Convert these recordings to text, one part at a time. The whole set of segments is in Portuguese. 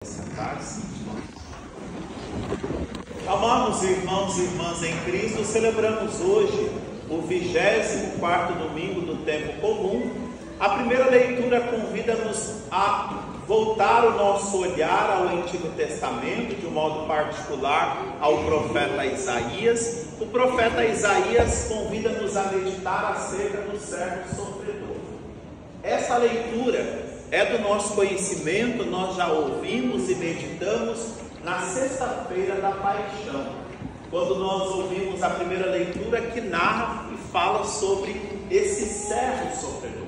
Sentar-se. Amados irmãos e irmãs em Cristo, celebramos hoje o 24º domingo do tempo comum. A primeira leitura convida-nos a voltar o nosso olhar ao Antigo Testamento, de um modo particular ao profeta Isaías. O profeta Isaías convida-nos a meditar acerca do servo sofredor. Essa leitura é do nosso conhecimento, nós já ouvimos e meditamos na sexta-feira da Paixão, quando nós ouvimos a primeira leitura que narra e fala sobre esse servo sofredor.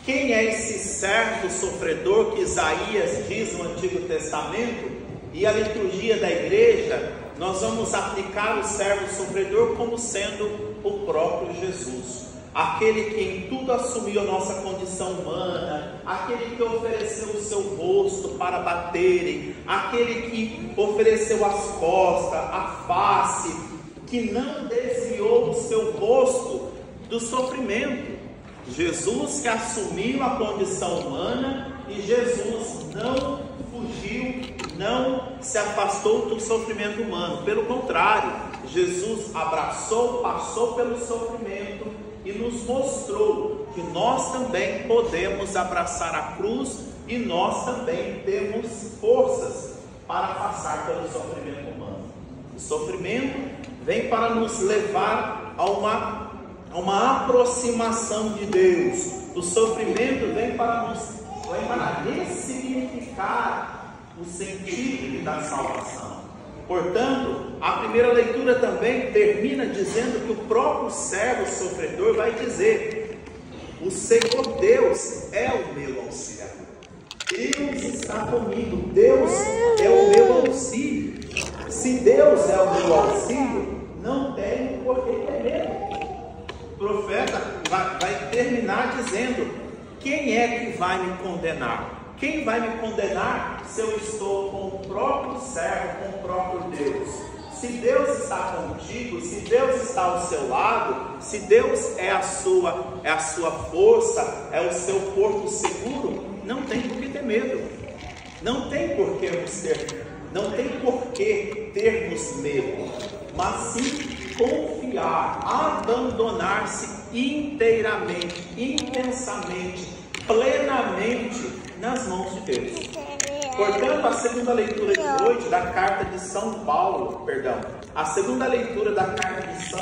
Quem é esse servo sofredor que Isaías diz no Antigo Testamento? E a liturgia da igreja, nós vamos aplicar o servo sofredor como sendo o próprio Jesus. Aquele que em tudo assumiu a nossa condição humana, aquele que ofereceu o seu rosto para baterem, aquele que ofereceu as costas, a face, que não desviou o seu rosto do sofrimento. Jesus que assumiu a condição humana e Jesus não fugiu, não se afastou do sofrimento humano. Pelo contrário, Jesus abraçou, passou pelo sofrimento e nos mostrou que nós também podemos abraçar a cruz e nós também temos forças para passar pelo sofrimento humano. O sofrimento vem para nos levar a uma aproximação de Deus. O sofrimento vem para ressignificar o sentido da salvação. Portanto, a primeira leitura também termina dizendo que o próprio servo sofredor vai dizer: o Senhor Deus é o meu auxiliador. Deus está comigo, Deus é o meu auxílio. Se Deus é o meu auxílio, não tenho por que ter medo. O profeta vai terminar dizendo: quem é que vai me condenar? Quem vai me condenar se eu estou com o próprio servo, com o próprio Deus? Se Deus está contigo, se Deus está ao seu lado, se Deus é a sua força, é o seu porto seguro, não tem por que ter medo. Não tem por que termos medo, mas sim confiar, abandonar-se inteiramente, intensamente, plenamente nas mãos de Deus. Portanto, a segunda leitura de hoje da carta de São Paulo, a segunda leitura da carta de São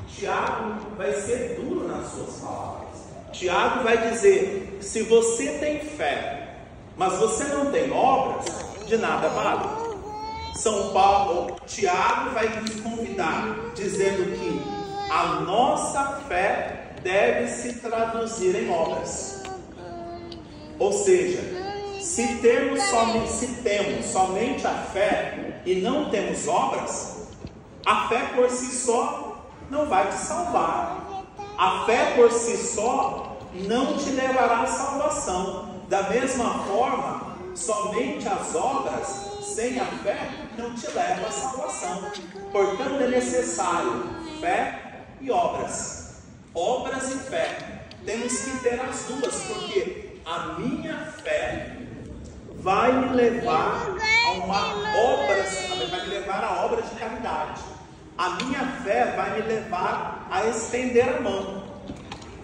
Tiago vai ser duro nas suas palavras. Tiago vai dizer: se você tem fé, mas você não tem obras, de nada vale. Tiago vai nos convidar, dizendo que a nossa fé deve se traduzir em obras. Ou seja, se temos somente a fé e não temos obras, a fé por si só não vai te salvar. A fé por si só não te levará à salvação. Da mesma forma, somente as obras sem a fé não te levam à salvação. Portanto, é necessário fé e obras. Obras e fé. Temos que ter as duas, porque a minha fé vai me levar a obras de caridade. A minha fé vai me levar a estender a mão.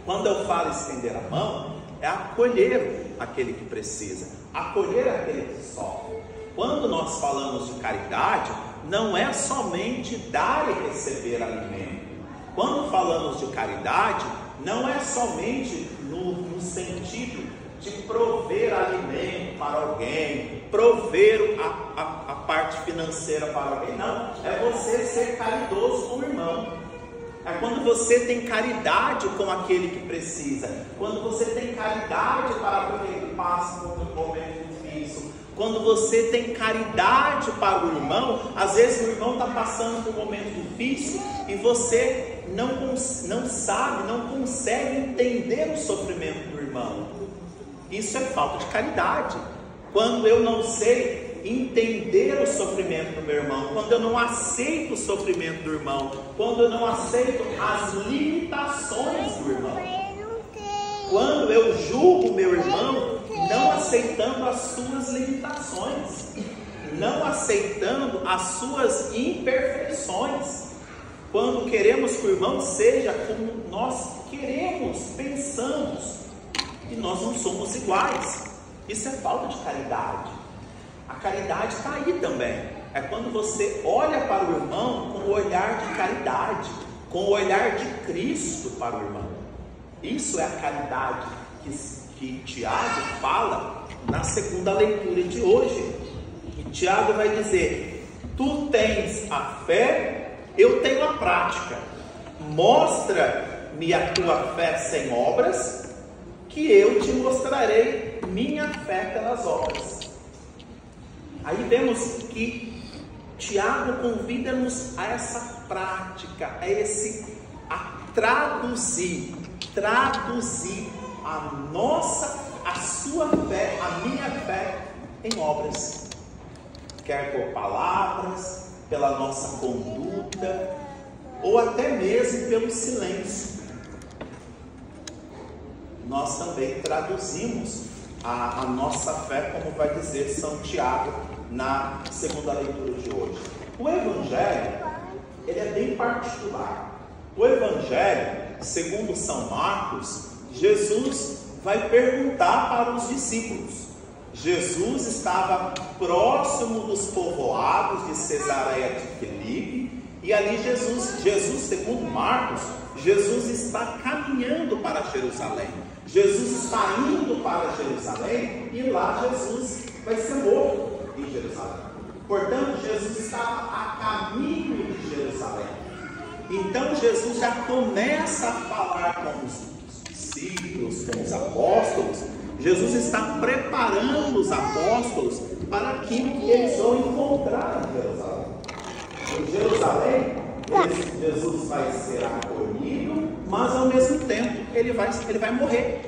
Quando eu falo estender a mão, é acolher aquele que precisa, acolher aquele que sofre. Quando nós falamos de caridade, não é somente dar e receber alimento. Quando falamos de caridade, não é somente no sentido de prover alimento para alguém, prover a parte financeira para alguém. Não, é você ser caridoso com o irmão. É quando você tem caridade com aquele que precisa, quando você tem caridade para aquele que passa por um momento difícil, quando você tem caridade para o irmão. Às vezes o irmão está passando por um momento difícil e você não sabe, não consegue entender o sofrimento do irmão. Isso é falta de caridade. Quando eu não sei entender o sofrimento do meu irmão, quando eu não aceito o sofrimento do irmão, quando eu não aceito as limitações do irmão, quando eu julgo meu irmão não aceitando as suas limitações, não aceitando as suas imperfeições. Quando queremos que o irmão seja como nós queremos, pensamos, e nós não somos iguais. Isso é falta de caridade. A caridade está aí também. É quando você olha para o irmão com o olhar de caridade, com o olhar de Cristo para o irmão. Isso é a caridade que Tiago fala na segunda leitura de hoje. E Tiago vai dizer: tu tens a fé, eu tenho a prática. Mostra-me a tua fé sem obras, que eu te mostrarei minha fé pelas obras. Aí vemos que Tiago convida-nos a essa prática, a traduzir a sua fé, a minha fé em obras, quer por palavras, pela nossa conduta, ou até mesmo pelo silêncio. Nós também traduzimos a nossa fé, como vai dizer São Tiago na segunda leitura de hoje. O Evangelho, ele é bem particular. O Evangelho, segundo São Marcos, Jesus vai perguntar para os discípulos. Jesus estava próximo dos povoados de Cesareia de Filipe, e ali Jesus, segundo Marcos, Jesus está caminhando para Jerusalém. Jesus está indo para Jerusalém, e lá Jesus vai ser morto em Jerusalém. Portanto, Jesus estava a caminho de Jerusalém. Então Jesus já começa a falar com os discípulos, com os apóstolos. Jesus está preparando os apóstolos para aquilo que eles vão encontrar em Jerusalém. Em Jerusalém, Jesus vai ser acolhido, mas ao mesmo tempo ele vai morrer.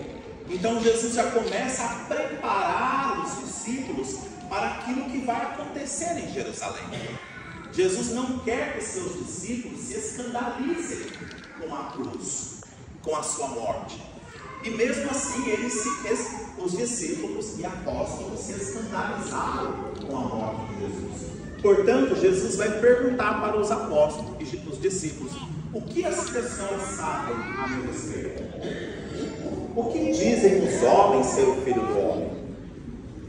Então Jesus já começa a preparar os discípulos para aquilo que vai acontecer em Jerusalém. Jesus não quer que seus discípulos se escandalizem com a cruz, com a sua morte. E mesmo assim, os discípulos e apóstolos se escandalizaram com a morte de Jesus. Portanto, Jesus vai perguntar para os apóstolos e os discípulos: o que as pessoas sabem a meu respeito? O que dizem os homens ser o Filho do Homem?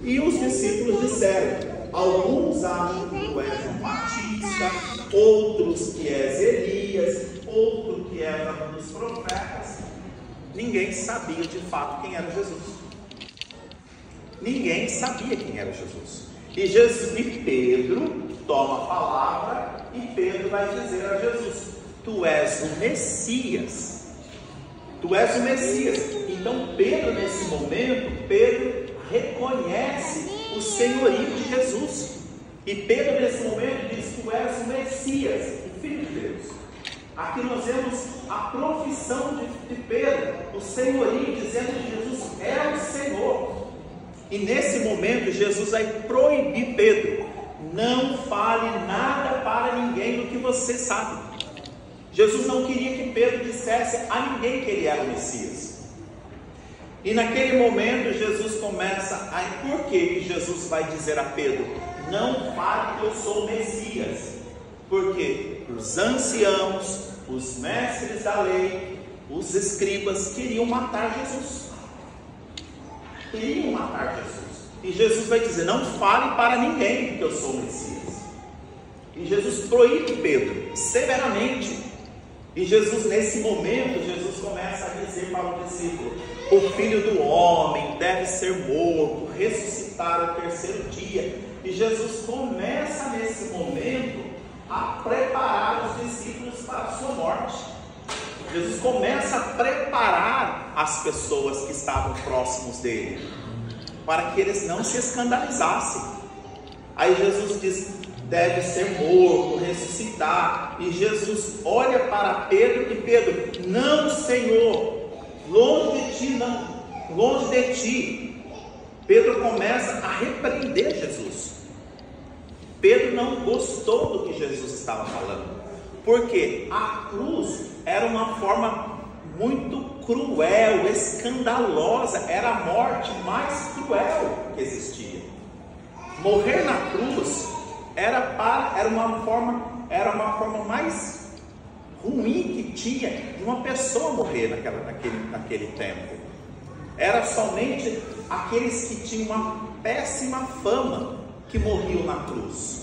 E os discípulos disseram: alguns acham que tu és João Batista, outros que és Elias, outro que és um dos profetas. Ninguém sabia de fato quem era Jesus. Ninguém sabia quem era Jesus. E Pedro toma a palavra, e Pedro vai dizer a Jesus: tu és o Messias. Tu és o Messias. Então Pedro, nesse momento, Pedro reconhece o senhorio de Jesus. E Pedro, nesse momento, diz: tu és o Messias, o Filho de Deus. Aqui nós vemos a profissão de Pedro, o senhorio, dizendo que Jesus é o Senhor. E nesse momento Jesus vai proibir Pedro: não fale nada para ninguém do que você sabe. Jesus não queria que Pedro dissesse a ninguém que ele era o Messias. E naquele momento Jesus começa a... Por que Jesus vai dizer a Pedro: não fale que eu sou o Messias? Porque os anciãos, os mestres da lei, os escribas queriam matar Jesus. Queriam matar Jesus. E Jesus vai dizer: não fale para ninguém que eu sou o Messias. E Jesus proíbe Pedro severamente. E Jesus, nesse momento, Jesus começa a dizer para o discípulo: o Filho do Homem deve ser morto, ressuscitar ao terceiro dia. E Jesus começa nesse momento a preparar os discípulos para a sua morte. Jesus começa a preparar as pessoas que estavam próximos dele, para que eles não se escandalizassem. Aí Jesus diz: deve ser morto, ressuscitar. E Jesus olha para Pedro, e Pedro: não, Senhor, longe de ti, não, longe de ti. Pedro começa a repreender Jesus. Pedro não gostou do que Jesus estava falando, porque a cruz era uma forma muito cruel, escandalosa, era a morte mais cruel que existia. Morrer na cruz era uma forma mais ruim que tinha de uma pessoa morrer naquele tempo. Era somente aqueles que tinham uma péssima fama que morriam na cruz.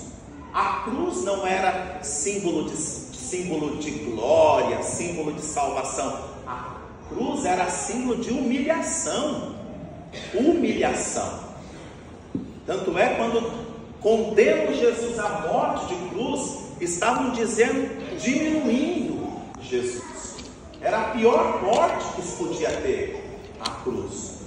A cruz não era símbolo de glória, símbolo de salvação. A cruz era símbolo de humilhação. Tanto é quando condenam Jesus à morte de cruz, estavam diminuindo Jesus. Era a pior morte que se podia ter, a cruz.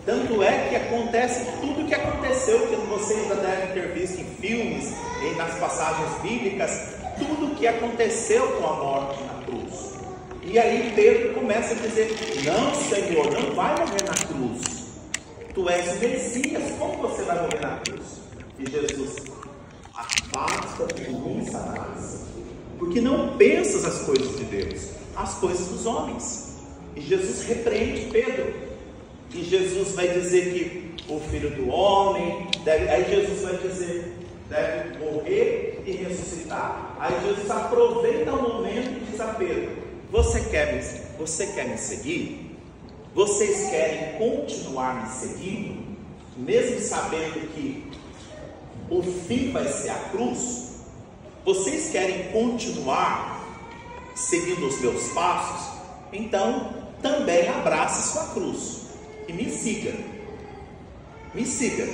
Tanto é que acontece tudo o que aconteceu, que vocês já devem ter visto em filmes, nas passagens bíblicas, tudo o que aconteceu com a morte na cruz. E aí Pedro começa a dizer: não, Senhor, não vai morrer na cruz. Tu és o Messias, como você vai morrer na cruz? E Jesus: afasta de mim, Satanás, porque não pensas as coisas de Deus, as coisas dos homens. E Jesus repreende Pedro. E Jesus vai dizer que o Filho do Homem aí Jesus vai dizer, deve morrer e ressuscitar. Aí Jesus aproveita o momento e diz a Pedro: você quer me seguir? Vocês querem continuar me seguindo, mesmo sabendo que o fim vai ser a cruz? Vocês querem continuar seguindo os meus passos? Então também abrace sua cruz e me siga. Me siga.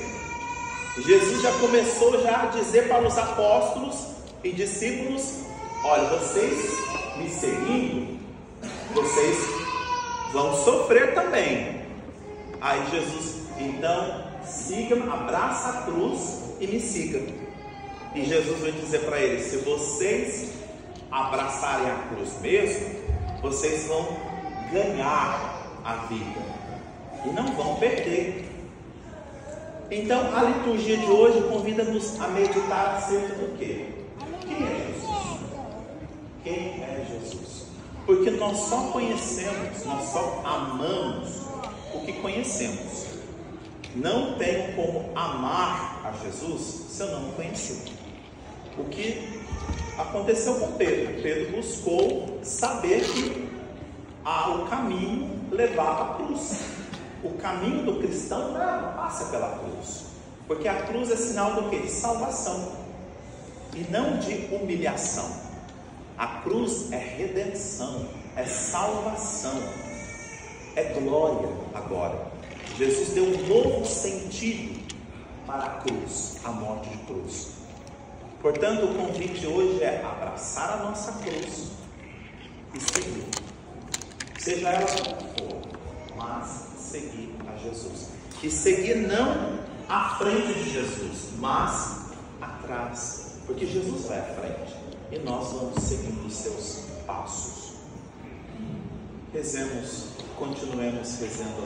Jesus já começou a dizer para os apóstolos e discípulos: olha, vocês me seguindo, vocês vão sofrer também. Aí Jesus: então siga-me, abraça a cruz e me siga. E Jesus vai dizer para eles: se vocês abraçarem a cruz mesmo, vocês vão ganhar a vida e não vão perder. Então a liturgia de hoje convida-nos a meditar acerca do quê? Quem é Jesus? Quem é Jesus? Porque nós só conhecemos, nós só amamos o que conhecemos. Não tenho como amar a Jesus se eu não o conhecer. O que aconteceu com Pedro? Pedro buscou saber que o caminho levava à cruz. O caminho do cristão não passa pela cruz, porque a cruz é sinal do quê? De salvação e não de humilhação. A cruz é redenção, é salvação, é glória. Agora Jesus deu um novo sentido para a cruz, a morte de cruz. Portanto, o convite hoje é abraçar a nossa cruz e seguir, seja ela como for, mas seguir a Jesus. E seguir não à frente de Jesus, mas atrás, porque Jesus vai à frente e nós vamos seguindo os seus passos. Rezemos, continuemos rezando assim.